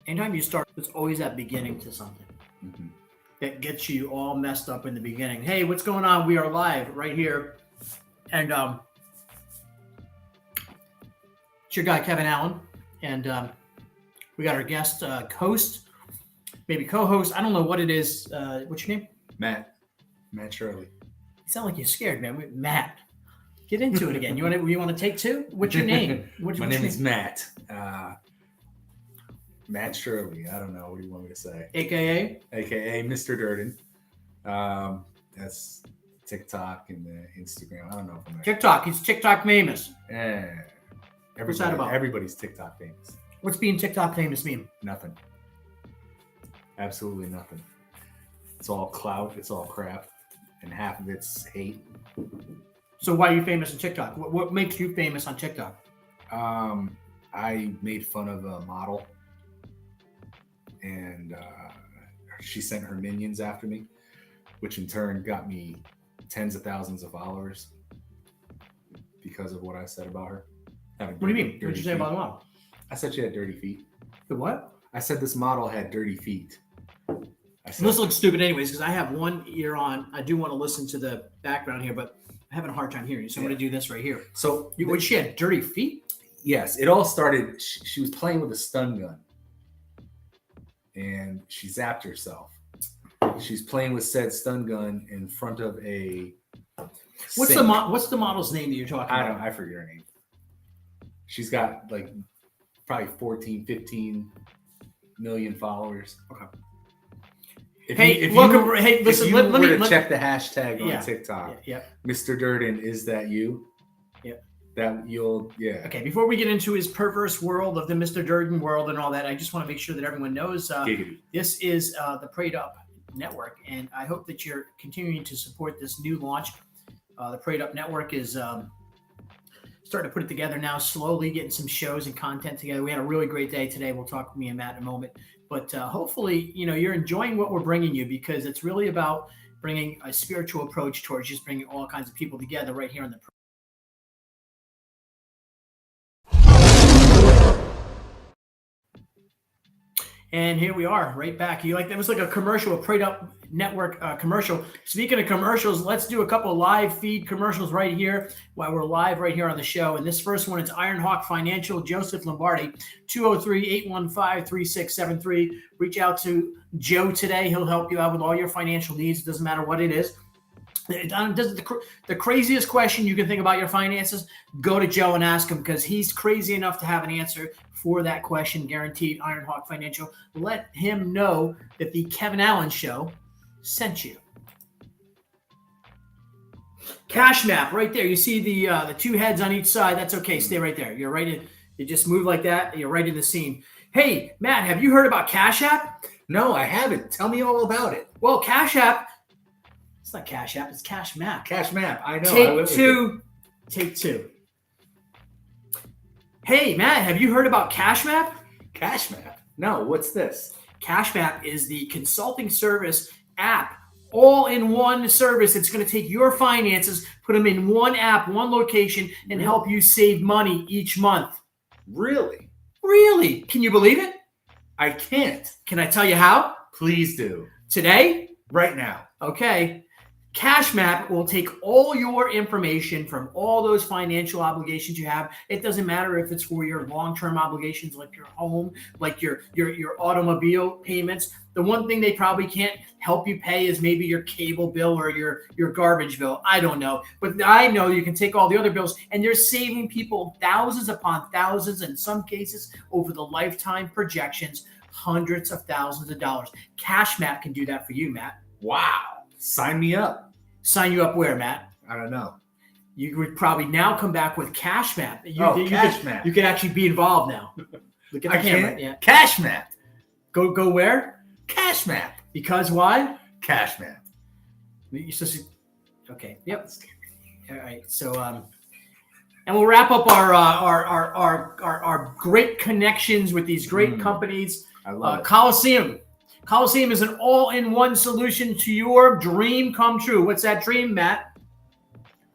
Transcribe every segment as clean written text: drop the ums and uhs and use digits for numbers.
anytime you start, there's always that beginning to something that gets you all messed up in the beginning. Hey, what's going on? We are live right here. And it's your guy, KevinAlan. And we got our guest host, maybe co-host. I don't know what it is. What's your name? Matt Shirley. You sound like you're scared, man. Matt. Get into it again. You want to take two? What's your name? My name is Matt. Matt Shirley. I don't know. What do you want me to say? AKA MrDurden. That's TikTok and Instagram. I don't know. TikTok. He's TikTok famous. Yeah. What's that about? Everybody's TikTok famous. What's being TikTok famous mean? Nothing. Absolutely nothing. It's all clout. It's all crap. And half of it's hate. So why are you famous on TikTok? What makes you famous on TikTok? I made fun of a model. And she sent her minions after me, which in turn got me tens of thousands of followers because of what I said about her. What do you mean? What did you say about the model? I said she had dirty feet. The what? I said this model had dirty feet. This looks stupid anyways because I have one ear on. I do want to listen to the background here, but I'm having a hard time hearing you. So I'm going to do this right here. So when she had dirty feet? Yes. It all started, she was playing with a stun gun. And she zapped herself. She's playing with said stun gun in front of a What's the model's name that you're talking about? I forget her name. She's got like probably 14, 15 million followers. Okay. If listen, you let me check the hashtag on TikTok. Yeah. MrDurden, is that you? Yeah. That you'll, yeah. Okay, before we get into his perverse world of the MrDurden world and all that, I just want to make sure that everyone knows this is the PrayedUPnetwork, and I hope that you're continuing to support this new launch. The PrayedUPnetwork is starting to put it together now, slowly getting some shows and content together. We had a really great day today. We'll talk with me and Matt in a moment. But hopefully, you're enjoying what we're bringing you because it's really about bringing a spiritual approach towards just bringing all kinds of people together right here on the And here we are, right back. That was like a commercial, a PrayedUPnetwork commercial. Speaking of commercials, let's do a couple of live feed commercials right here while we're live right here on the show. And this first one is Ironhawk Financial, Joseph Lombardi, 203-815-3673. Reach out to Joe today. He'll help you out with all your financial needs. It doesn't matter what it is. The craziest question you can think about your finances, go to Joe and ask him because he's crazy enough to have an answer for that question, guaranteed. Ironhawk Financial. Let him know that the KevinAlan Show sent you. Cash map right there. You see the two heads on each side. That's okay. Stay right there. You're right in. You just move like that. You're right in the scene. Hey, Matt, have you heard about Cash App? No, I haven't. Tell me all about it. Well, Cash App. It's not Cash App. It's Cash Map. Cash Map. I know. Take two. Hey, Matt, have you heard about Cash Map? Cash Map? No, what's this? Cash Map is the consulting service app, all-in-one service. It's going to take your finances, put them in one app, one location, and help you save money each month. Really? Really? Can you believe it? I can't. Can I tell you how? Please do. Today? Right now. Okay. Cash Map will take all your information from all those financial obligations you have. It doesn't matter if it's for your long-term obligations like your home, like your automobile payments. The one thing they probably can't help you pay is maybe your cable bill or your garbage bill. I don't know. But I know you can take all the other bills and you're saving people thousands upon thousands, in some cases over the lifetime projections, hundreds of thousands of dollars. Cash Map can do that for you, Matt. Wow. Sign me up. Sign you up where, Matt? I don't know. You would probably now come back with Cash Map. Cash Map. You could actually be involved now. Look at the camera. Yeah. Cash Map. Go where? Cash Map. Because why? Cash Map. You're supposed to. Okay. Yep. All right. So and we'll wrap up our great connections with these great companies. I love it. Coliseum. Coliseum is an all-in-one solution to your dream come true. What's that dream, Matt?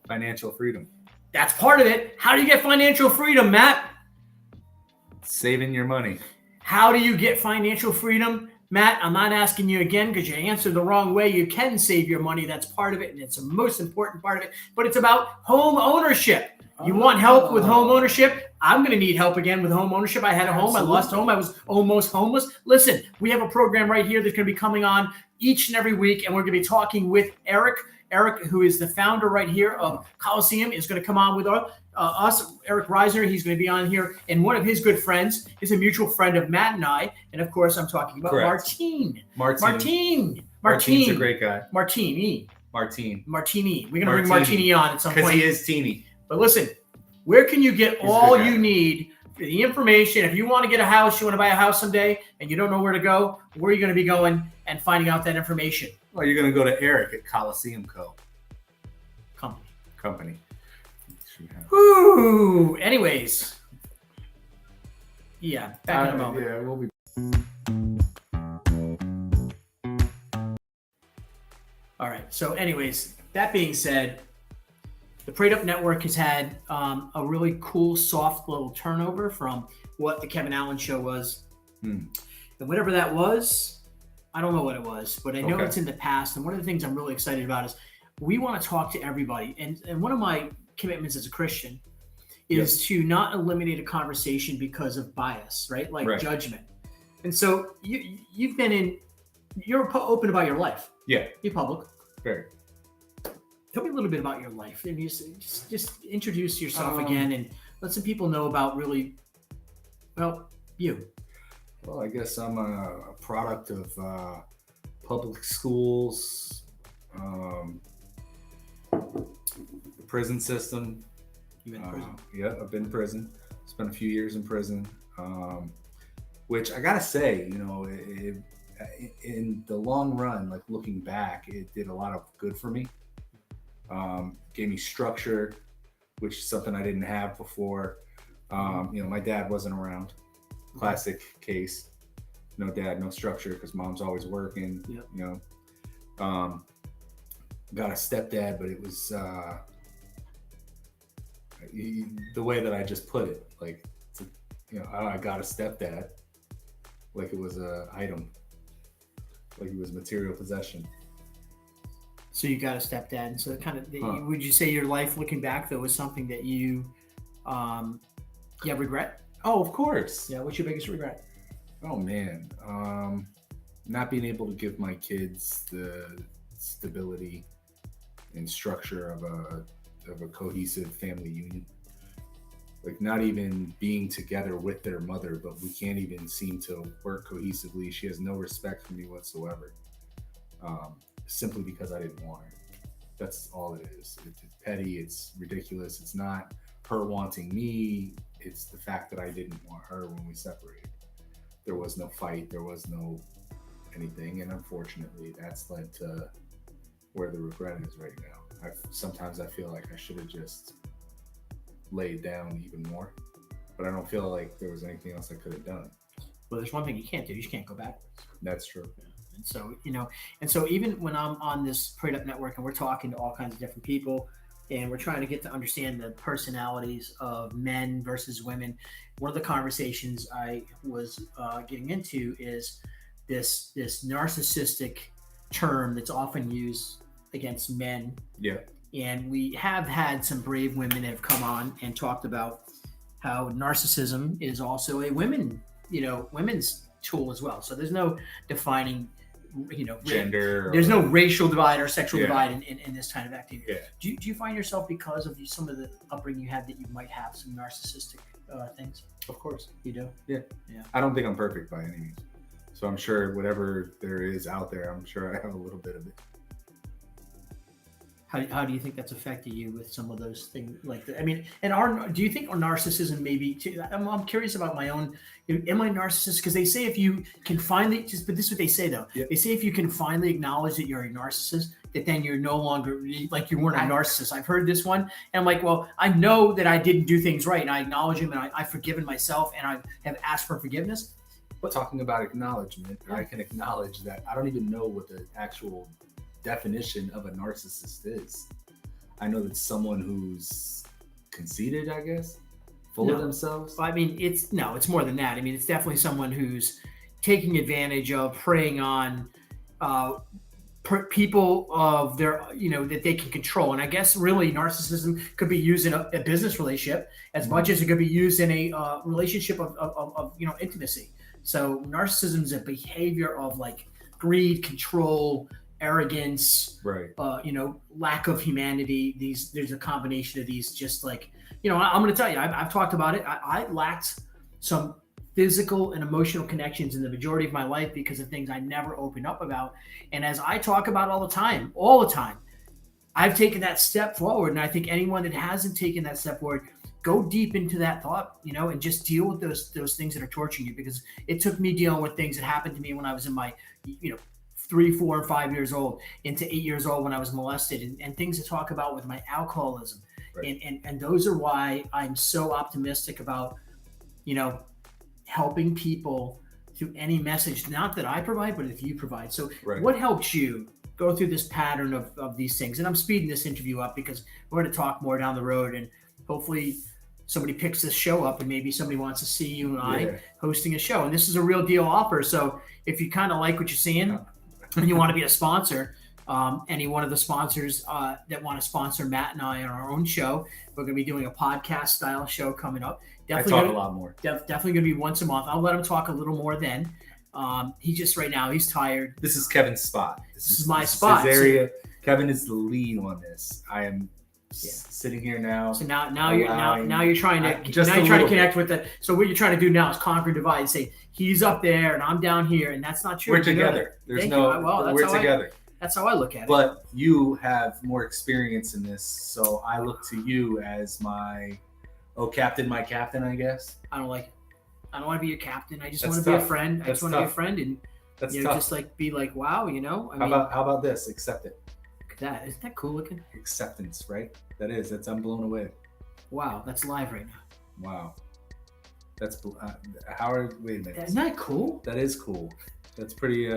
Financial freedom. That's part of it. How do you get financial freedom, Matt? Saving your money. How do you get financial freedom? Matt, I'm not asking you again because you answered the wrong way. You can save your money. That's part of it, and it's the most important part of it. But it's about home ownership. You want help with home ownership? I'm going to need help again with home ownership. I had a home. I lost home. I was almost homeless. Listen, we have a program right here that's going to be coming on each and every week, and we're going to be talking with Eric. Eric, who is the founder right here of Coliseum, is going to come on with us. Eric Reiser, he's going to be on here. And one of his good friends is a mutual friend of Matt and I. And, of course, I'm talking about Martine. Martine's a great guy. Martini. We're going to bring Martini on at some point. Because he is teeny. But listen, where can you get all you need for the information? If you want to get a house, you want to buy a house someday, and you don't know where to go, where are you going to be going and finding out that information? Well, you're going to go to Eric at Coliseum Company. Woo! Anyways. Yeah, back in a moment. Yeah, we'll be. All right. So anyways, that being said, the Prayed Up Network has had a really cool, soft little turnover from what the KevinAlan show was. And whatever that was, I don't know what it was, but I know it's in the past. And one of the things I'm really excited about is we want to talk to everybody. And one of my commitments as a Christian is to not eliminate a conversation because of bias, right? Like judgment. And so you've been you're open about your life. Yeah. You're public. Very. Tell me a little bit about your life. And just introduce yourself again and let some people know about you. Well, I guess I'm a product of public schools, the prison system. You've been in prison? Yeah, I've been in prison. Spent a few years in prison, which I gotta say, in the long run, like looking back, it did a lot of good for me. Gave me structure, which is something I didn't have before. My dad wasn't around. Classic case. No dad, no structure, because mom's always working. Yep. Got a stepdad, but it was the way that I just put it. Like, I got a stepdad, like it was a item, like it was material possession. So you got a stepdad, and so kind of would you say your life looking back though was something that you have regret? Oh, of course. Yeah. What's your biggest regret? Oh man, not being able to give my kids the stability and structure of a cohesive family union. Like not even being together with their mother, but we can't even seem to work cohesively. She has no respect for me whatsoever. Simply because I didn't want her. That's all it is. It's petty, it's ridiculous. It's not her wanting me. It's the fact that I didn't want her when we separated. There was no fight, there was no anything. And unfortunately, that's led to where the regret is right now. Sometimes I feel like I should have just laid down even more, but I don't feel like there was anything else I could have done. Well, there's one thing you can't do. You just can't go backwards. That's true. And so even when I'm on this Prayed Up Network and we're talking to all kinds of different people and we're trying to get to understand the personalities of men versus women, one of the conversations I was getting into is this narcissistic term that's often used against men. Yeah. And we have had some brave women that have come on and talked about how narcissism is also a women's tool as well. So there's no defining, gender. There's no racial divide or sexual divide in this kind of activity. Yeah. Do you find yourself, because of some of the upbringing you had, that you might have some narcissistic things? Of course. You do? Yeah. I don't think I'm perfect by any means. So I'm sure whatever there is out there, I'm sure I have a little bit of it. How do you think that's affected you with some of those things? Like, do you think narcissism maybe? I'm curious about my own. Am I narcissist? Because they say if you can finally but this is what they say though. Yep. They say if you can finally acknowledge that you're a narcissist, that then you're no longer like you weren't a narcissist. I've heard this one, and I'm like, well, I know that I didn't do things right, and I acknowledge them, and I've forgiven myself, and I have asked for forgiveness. But talking about acknowledgement, I can acknowledge that I don't even know what the actual definition of a narcissist is. I know that someone who's conceited, I guess, Full No. of themselves? I mean, it's more than that. I mean, it's definitely someone who's taking advantage of preying on people of their, that they can control. And I guess really narcissism could be used in a business relationship as much as it could be used in a relationship of intimacy. So narcissism is a behavior of like greed, control, arrogance, Right. lack of humanity. There's a combination of these, just like, I'm going to tell you, I've talked about it. I lacked some physical and emotional connections in the majority of my life because of things I never opened up about. And as I talk about all the time, I've taken that step forward. And I think anyone that hasn't taken that step forward, go deep into that thought, and just deal with those things that are torturing you, because it took me dealing with things that happened to me when I was in my, 3, 4, and 5 years old, into 8 years old when I was molested, and things to talk about with my alcoholism. Right. And those are why I'm so optimistic about, helping people through any message, not that I provide, but if you provide. So What helps you go through this pattern of these things? And I'm speeding this interview up because we're going to talk more down the road, and hopefully somebody picks this show up and maybe somebody wants to see you and I hosting a show. And this is a real deal offer. So if you kind of like what you're seeing and you want to be a sponsor, any one of the sponsors that want to sponsor Matt and I on our own show, we're going to be doing a podcast style show coming up. Definitely I talk a lot more. Definitely going to be once a month. I'll let him talk a little more then. He just right now he's tired. This is Kevin's spot. This is my spot. His area. Kevin is the lead on this. I am sitting here now. So now you're trying to connect with it. So what you're trying to do now is conquer and divide and say he's up there and I'm down here, and that's not true. We're together. We're together. That's how I look at it. But you have more experience in this, so I look to you as my captain, I guess. I don't like it. I don't want to be your captain. I just want to tough. be a friend. I just want to be a friend, and that's tough. just like be like, wow, How about this? Accept it. Look at that. Isn't that cool looking? Acceptance, right? I'm blown away. Wow, that's live right now. Wow. That's Howard. Wait a minute. Isn't that cool? That is cool. That's pretty.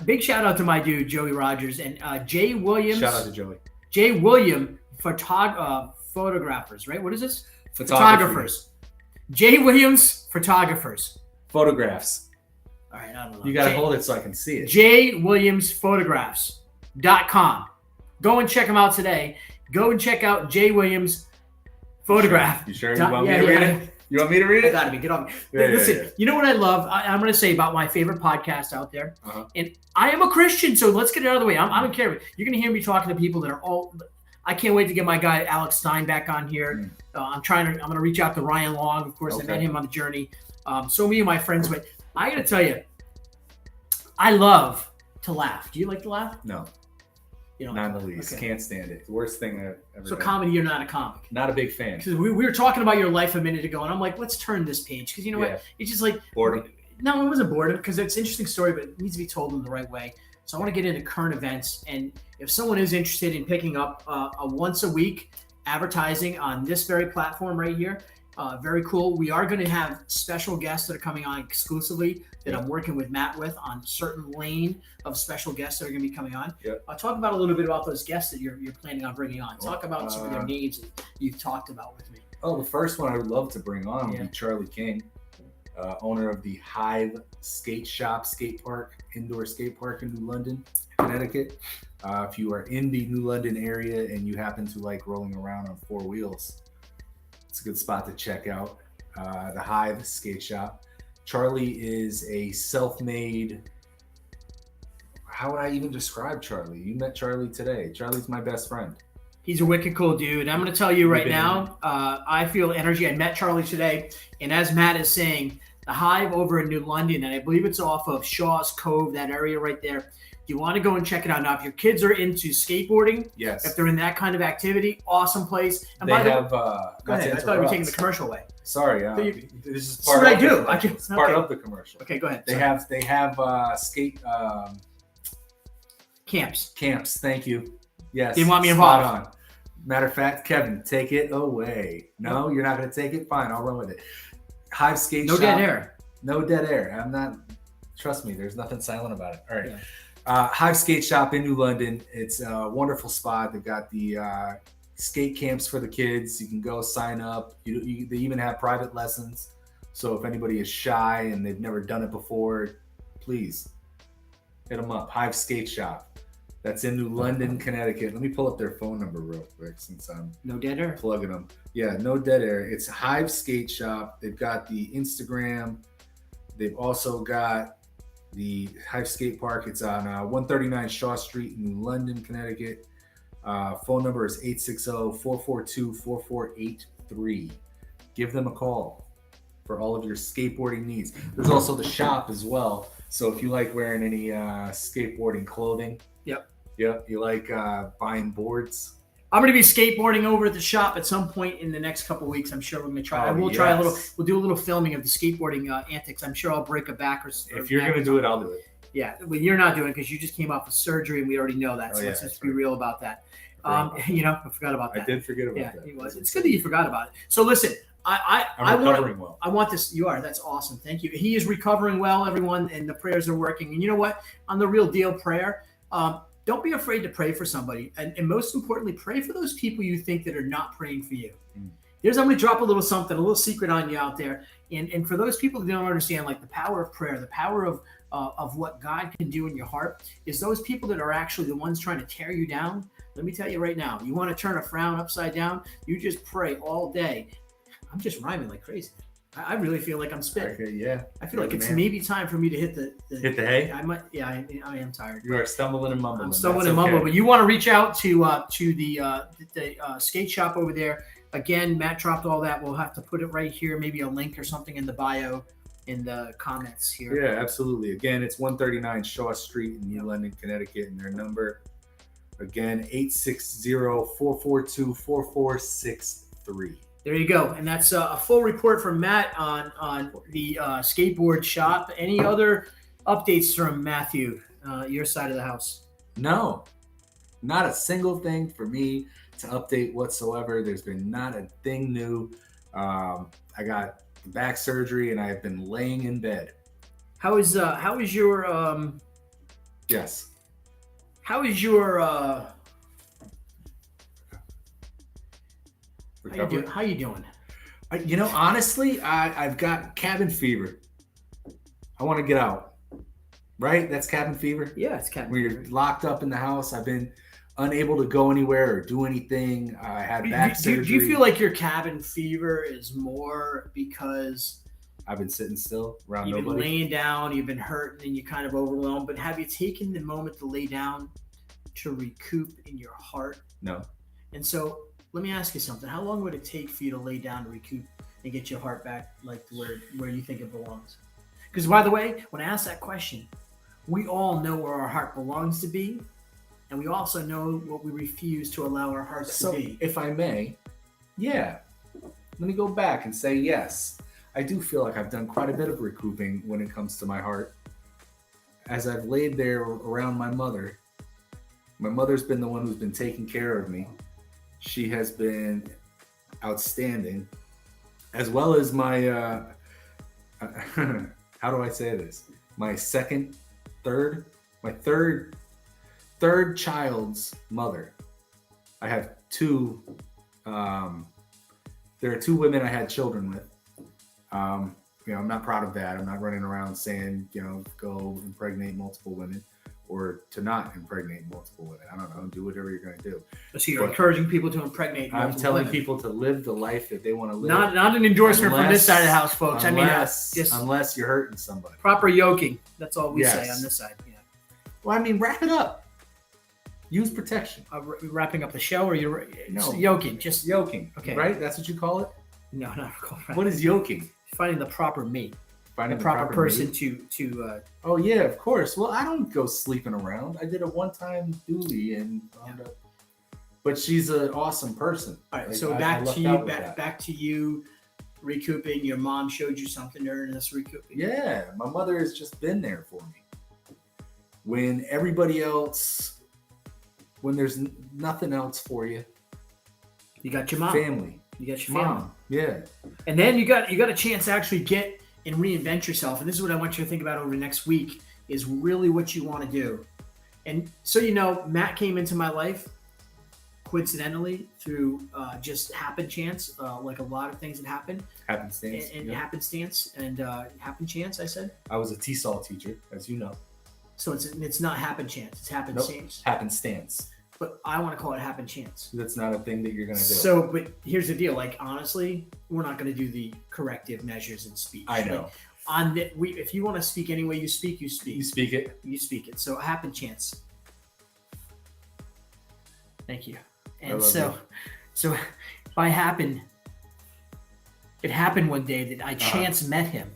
Big shout out to my dude Joey Rogers and Jay Williams. Shout out to Joey. Jay William photographers, right? What is this? Photographers. Jay Williams photographers. Photographs. All right, I don't know. You gotta hold it so I can see it. JWilliamsPhotographs.com. Go and check them out today. Go and check out Jay Williams Photograph. You sure? You want me to read it? You want me to read it? Gotta be. Get on me. Listen, you know what I love? I'm going to say about my favorite podcast out there. And I am a Christian, so let's get it out of the way. I don't care. You're going to hear me talking to people that are all. I can't wait to get my guy Alex Stein back on here. I'm going to reach out to Ryan Long. Of course, I met him on the journey. So many of my friends, but I got to tell you, I love to laugh. Do you like to laugh? No. You know, not in the least. Okay. Can't stand it. The worst thing I've ever done. Comedy, you're not a comic. Not a big fan. Because we were talking about your life a minute ago, and I'm like, let's turn this page. Because you know what? It's just like boredom. No, it wasn't boredom, because it's an interesting story, but it needs to be told in the right way. So I want to get into current events, and if someone is interested in picking up a once a week advertising on this very platform right here, very cool. We are going to have special guests that are coming on exclusively that I'm working with Matt with on a certain lane of special guests that are going to be coming on. I'll talk about a little bit about those guests that you're planning on bringing on. Talk about some of their names that you've talked about with me. Oh, the first one I would love to bring on would be Charlie King, owner of the Hive Skate Shop, indoor skate park in New London, Connecticut. If you are in the New London area and you happen to like rolling around on four wheels, it's a good spot to check out. The Hive Skate Shop. Charlie is a self-made. How would I even describe Charlie? You met Charlie today. Charlie's my best friend. He's a wicked cool dude. I'm going to tell you right now, I feel energy. I met Charlie today, and as Matt is saying, the Hive over in New London, and I believe it's off of Shaw's Cove, that area right there. You want to go and check it out. Now, if your kids are into skateboarding, if they're in that kind of activity, awesome place. And they have. Go ahead. I thought you were taking the commercial away. Sorry, this is part. What I do. It's part of the commercial. Okay, go ahead. They have skate camps. Thank you. Yes. They want me involved. On. Matter of fact, Kevin, take it away. No, you're not going to take it. Fine, I'll run with it. Hive Skate Shop. No dead air. No dead air. I'm not. Trust me, there's nothing silent about it. All right. Hive Skate Shop in New London. It's a wonderful spot. They've got the skate camps for the kids. You can go sign up. They even have private lessons. So if anybody is shy and they've never done it before, please hit them up. Hive Skate Shop. That's in New London, Connecticut. Let me pull up their phone number real quick since I'm no dead air plugging them. Yeah, no dead air. It's Hive Skate Shop. They've got the Instagram. They've also got the Hive Skate Park. It's on 139 Shaw Street in New London, Connecticut. Phone number is 860-442-4483. Give them a call for all of your skateboarding needs. There's also the shop as well. So if you like wearing any skateboarding clothing, yep, you like buying boards. I'm going to be skateboarding over at the shop at some point in the next couple of weeks. I'm sure we're going to try. We'll do a little filming of the skateboarding antics. I'm sure I'll break a back or if you're going to do it, I'll do it. Yeah, well, you're not doing it because you just came off of surgery and we already know that. So let's be real about that. I forgot about that. I did forget about that. It's good that you forgot about it. So listen, I'm recovering well. I want this. You are. That's awesome. Thank you. He is recovering well, everyone, and the prayers are working. And you know what? On the real deal prayer, don't be afraid to pray for somebody. And most importantly, pray for those people you think that are not praying for you. I'm going to drop a little something, a little secret on you out there. And for those people that don't understand, like the power of prayer, the power of what God can do in your heart, is those people that are actually the ones trying to tear you down. Let me tell you right now, you want to turn a frown upside down, you just pray all day. I'm just rhyming like crazy. I really feel like I'm spitting. Okay, yeah. I feel like it's maybe time for me to hit the hay. I might. Yeah, I am tired. You are stumbling and mumbling. I'm stumbling and mumbling. But you want to reach out to the skate shop over there. Again, Matt dropped all that. We'll have to put it right here, maybe a link or something in the bio, in the comments here. Yeah, absolutely. Again, it's 139 Shaw Street in New London, Connecticut, and their number, again, 860-442-4463. There you go. And that's a full report from Matt on the skateboard shop. Any other updates from Matthew, your side of the house? No, not a single thing for me to update whatsoever. There's been not a thing new. I got back surgery and I've been laying in bed. How is your yes. How is your How you doing? Honestly, I've got cabin fever. I want to get out. Right? That's cabin fever? Yeah, it's cabin fever. Where you're locked up in the house. I've been unable to go anywhere or do anything. I had back surgery. Do you feel like your cabin fever is more because I've been sitting still around you've nobody? Been laying down, you've been hurting, and you're kind of overwhelmed, but have you taken the moment to lay down to recoup in your heart? No. And so let me ask you something. How long would it take for you to lay down to recoup and get your heart back like where you think it belongs? Because by the way, when I ask that question, we all know where our heart belongs to be, and we also know what we refuse to allow our hearts to be. If I may, let me go back and say yes. I do feel like I've done quite a bit of recouping when it comes to my heart. As I've laid there around my mother's been the one who's been taking care of me. She has been outstanding, as well as my, how do I say this? My third child's mother. I have two, there are two women I had children with. I'm not proud of that. I'm not running around saying, go impregnate multiple women. Or to not impregnate multiple women. I don't know. Do whatever you're going to do. So you're encouraging people to impregnate multiple I'm telling women. people to live the life that they want to live. Not an endorsement from this side of the house, folks. Unless you're hurting somebody. Proper yoking. That's all we say on this side. Yeah. Well, wrap it up. Use protection. Wrapping up the show, or you're yoking? Just yoking. Okay. Right? That's what you call it? No, not called. What is yoking? Finding the proper mate. Finding the proper person mate? to Oh yeah, of course. Well, I don't go sleeping around. I did a one-time dually and but she's an awesome person. All right, so back to you recouping. Your mom showed you something during this recouping. Yeah, my mother has just been there for me. When everybody else, when there's nothing else for you. You got your mom. Family. You got your family. Mom. Yeah. And then you got a chance to actually get and reinvent yourself. And this is what I want you to think about over the next week, is really what you want to do. And so, Matt came into my life coincidentally through just happen chance, like a lot of things that happen. Happenstance. And happenstance and happen chance, I said. I was a TESOL teacher, as you know. So it's not happen chance, it's happenstance. Nope. Happenstance. But I want to call it happen chance. That's not a thing that you're going to do. So, but here's the deal. Like, honestly, we're not going to do the corrective measures in speech. I know. Like, if you want to speak any way you speak, you speak. You speak it. You speak it. So, happen chance. Thank you. And so by happen, it happened one day that I chance met him.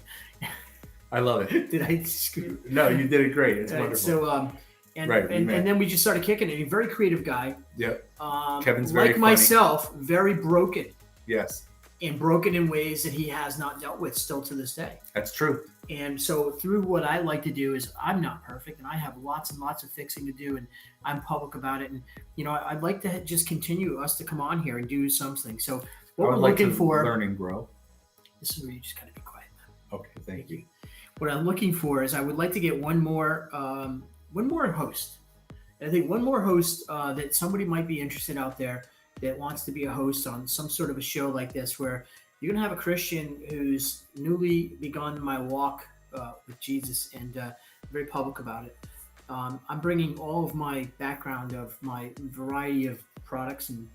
I love it. Did I? No, you did it great. It's wonderful. So, and then we just started kicking it. A very creative guy. Yep. Kevin's very funny. Myself, very broken. Yes. And broken in ways that he has not dealt with still to this day. That's true. And so through what I like to do is I'm not perfect and I have lots and lots of fixing to do and I'm public about it. And, I'd like to just continue us to come on here and do something. So what we're looking for. Learn and grow. This is where you just got to be quiet now. Okay. Thank you. What I'm looking for is I would like to get one more host. And I think one more host that somebody might be interested out there that wants to be a host on some sort of a show like this, where you're going to have a Christian who's newly begun my walk with Jesus and very public about it. I'm bringing all of my background of my variety of products and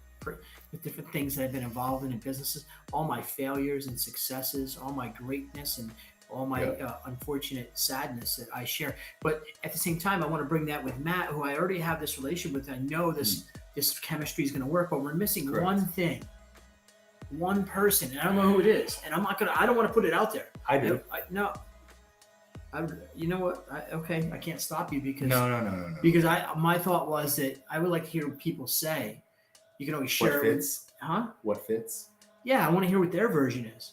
different things that I've been involved in businesses, all my failures and successes, all my greatness and all my unfortunate sadness that I share. But at the same time, I want to bring that with Matt, who I already have this relationship with. I know this chemistry is going to work, but we're missing one thing, one person, and I don't know who it is. And I don't want to put it out there. I do. You know what? I can't stop you because no. Because my thought was that I would like to hear what people say. You can always share. What fits? Huh? What fits? Yeah, I want to hear what their version is.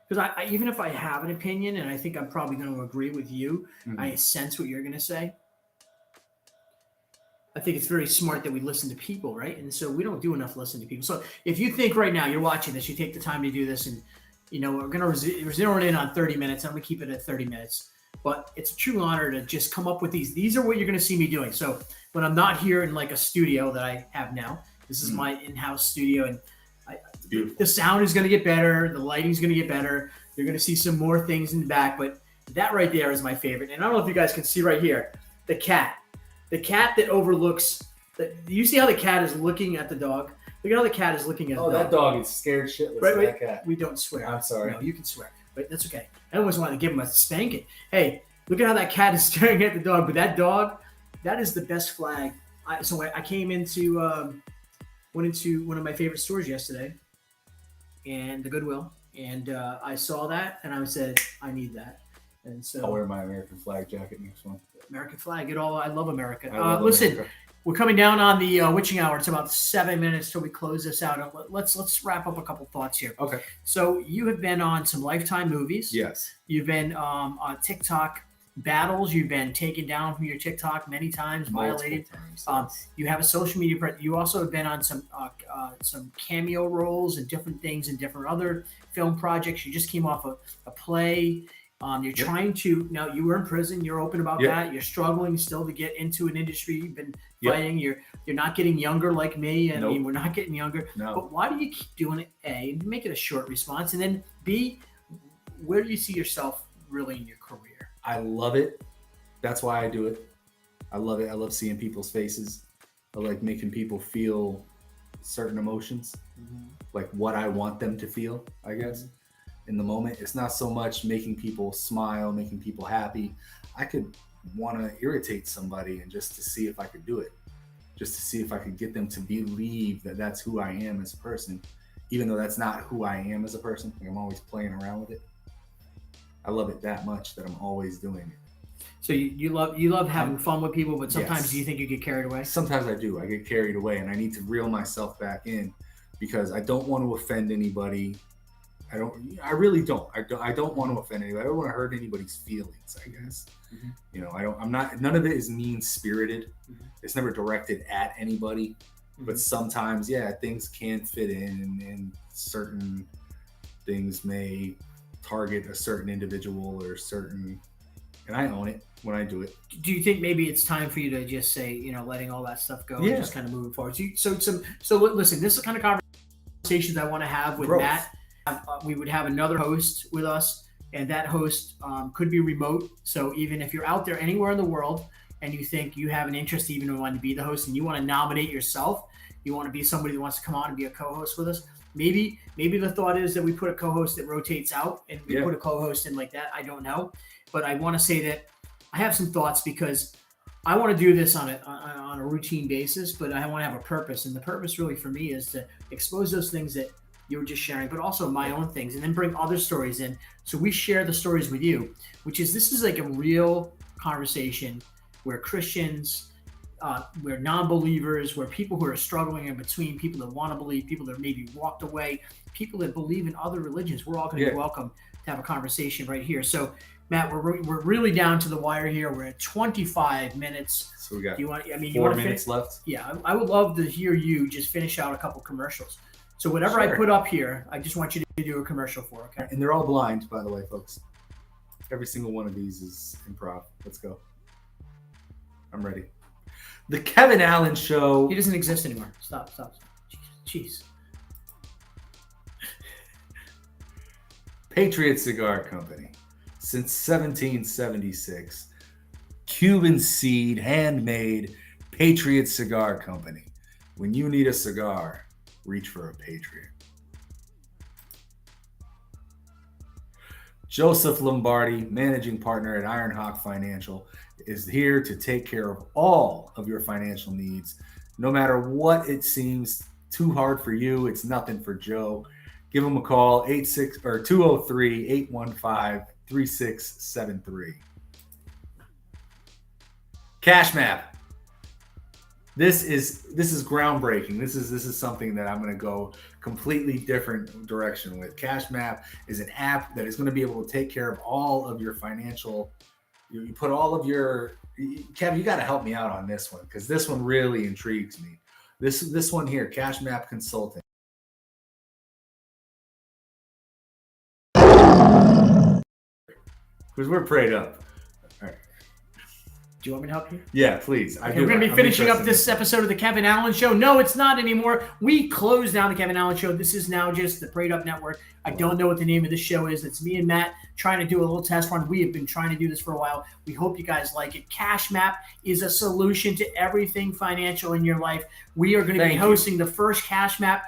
Because I even if I have an opinion, and I think I'm probably going to agree with you, I sense what you're going to say. I think it's very smart that we listen to people, right? And so we don't do enough listening to people. So if you think right now you're watching this, you take the time to do this, and we're going to zero it in on 30 minutes. I'm going to keep it at 30 minutes. But it's a true honor to just come up with these. These are what you're going to see me doing. So when I'm not here in like a studio that I have now, this is my in-house studio, and the sound is going to get better. The lighting is going to get better. You're going to see some more things in the back, but that right there is my favorite. And I don't know if you guys can see right here, the cat that overlooks. You see how the cat is looking at the dog? Look at how the cat is looking at the dog. That dog is scared shitless of that cat. We don't swear. I'm sorry. No, you can swear, but that's okay. I always want to give him a spanking. Hey, look at how that cat is staring at the dog. But that dog, that is the best flag. I came went into one of my favorite stores yesterday, and the Goodwill, and I saw that, and I said, I need that. And so I'll wear my American flag jacket next one. American flag, I love America. Listen, America. We're coming down on the witching hour. It's about 7 minutes till we close this out. Let's wrap up a couple thoughts here. Okay. So you have been on some Lifetime movies. Yes. You've been on TikTok battles. You've been taken down from your TikTok many times, violated. You have a social media. You also have been on some cameo roles and different things and different other film projects. You just came off a play. You're trying to, now you were in prison. You're open about that. You're struggling still to get into an industry. You've been fighting. You're not getting younger like me. I mean, we're not getting younger. No. But why do you keep doing it? A, make it a short response. And then B, where do you see yourself really in your career? I love it. That's why I do it. I love it. I love seeing people's faces. I like making people feel certain emotions, like what I want them to feel, I guess. In the moment, it's not so much making people smile, making people happy. I could want to irritate somebody and just to see if I could do it, just to see if I could get them to believe that that's who I am as a person, even though that's not who I am as a person. Like, I'm always playing around with it. I love it that much that I'm always doing it. So you love having fun with people, but sometimes do you think you get carried away? Sometimes I do. I get carried away, and I need to reel myself back in because I don't want to offend anybody. I really don't. I don't want to offend anybody. I don't want to hurt anybody's feelings, I guess. None of it is mean spirited. It's never directed at anybody, but sometimes, things can fit in and certain things may target a certain individual or certain and I own it when I do it. Do you think maybe it's time for you to just say, letting all that stuff go and just kind of moving forward? So listen, this is the kind of conversations I want to have with Matt. We would have another host with us, and that host could be remote. So even if you're out there anywhere in the world and you think you have an interest, even in wanting to be the host, and you want to nominate yourself, you want to be somebody that wants to come on and be a co-host with us. Maybe the thought is that we put a co-host that rotates out, and we put a co-host in like that. I don't know, but I want to say that I have some thoughts, because I want to do this on a routine basis, but I want to have a purpose. And the purpose really for me is to expose those things that you were just sharing, but also my own things, and then bring other stories in. So we share the stories with you, this is like a real conversation where Christians, where non-believers, where people who are struggling in between, people that want to believe, people that maybe walked away, people that believe in other religions, we're all going to be welcome to have a conversation right here. So Matt, we're really down to the wire here. We're at 25 minutes. So we got 4 minutes left. Yeah, I would love to hear you just finish out a couple commercials. So whatever I put up here, I just want you to do a commercial for, okay? And they're all blind, by the way, folks. Every single one of these is improv. Let's go. I'm ready. The Kevin Allen Show. He doesn't exist anymore. Stop. Jeez. Patriot Cigar Company. Since 1776, Cuban seed, handmade Patriot Cigar Company. When you need a cigar, reach for a Patriot. Joseph Lombardi, managing partner at Ironhawk Financial, is here to take care of all of your financial needs. No matter what it seems too hard for you, it's nothing for Joe. Give him a call, 203-815-3673. Cash Map. This is groundbreaking. This is something that I'm going to go completely different direction with. Cash Map is an app that is going to be able to take care of all of your financial. You put all of your. Kevin, you got to help me out on this one, because this one really intrigues me. This one here, Cash Map Consulting. Because we're prayed up. All right. Do you want me to help you? Yeah, please. Okay, we're going to be finishing up this episode of the Kevin Allen Show. No, it's not anymore. We closed down the Kevin Allen Show. This is now just the Prayed Up Network. I don't know what the name of this show is. It's me and Matt trying to do a little test run. We have been trying to do this for a while. We hope you guys like it. Cash Map is a solution to everything financial in your life. We are going to be hosting the first Cash Map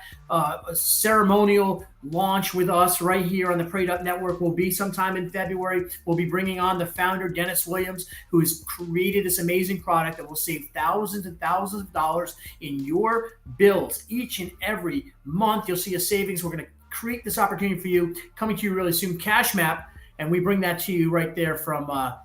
ceremonial launch with us right here on the Prayed Up Network. Will be sometime in February. We'll be bringing on the founder, Dennis Williams, who has created this amazing product that will save thousands and thousands of dollars in your bills each and every month. You'll see a savings. We're going to create this opportunity for you, coming to you really soon. Cash Map, and we bring that to you right there from I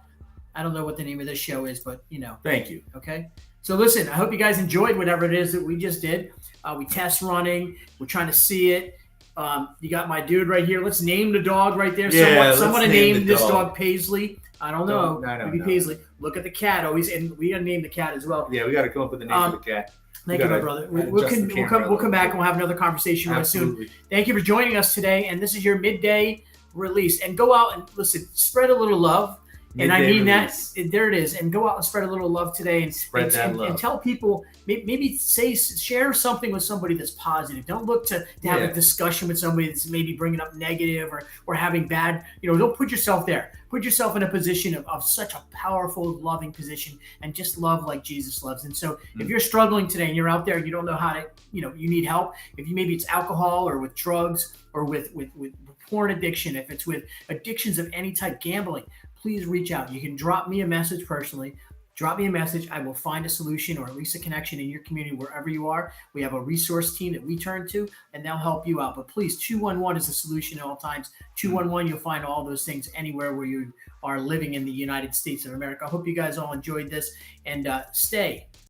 don't know what the name of this show is, but Thank you. Okay, so listen, I hope you guys enjoyed whatever it is that we just did. We test running, we're trying to see it. You got my dude right here. Let's name the dog right there. Someone name this dog Paisley. I don't know. Maybe Paisley. Look at the cat always, and we gotta name the cat as well. Yeah, we gotta come up with the name of the cat. Thank you, my brother. We'll come back and we'll have another conversation real soon. Thank you for joining us today. And this is your midday release. And go out and listen, spread a little love. And I mean that. There it is. And go out and spread a little love today. And spread that love. And tell people, maybe share something with somebody that's positive. Don't look to have a discussion with somebody that's maybe bringing up negative or having bad. Don't put yourself there. Put yourself in a position of such a powerful, loving position, and just love like Jesus loves. And so if you're struggling today and you're out there and you don't know how to, you need help, if maybe it's alcohol or with drugs or with porn addiction, if it's with addictions of any type, gambling, please reach out. You can drop me a message personally. Drop me a message. I will find a solution or at least a connection in your community wherever you are. We have a resource team that we turn to, and they'll help you out. But please, 211 is the solution at all times. 211, you'll find all those things anywhere where you are living in the United States of America. I hope you guys all enjoyed this, and stay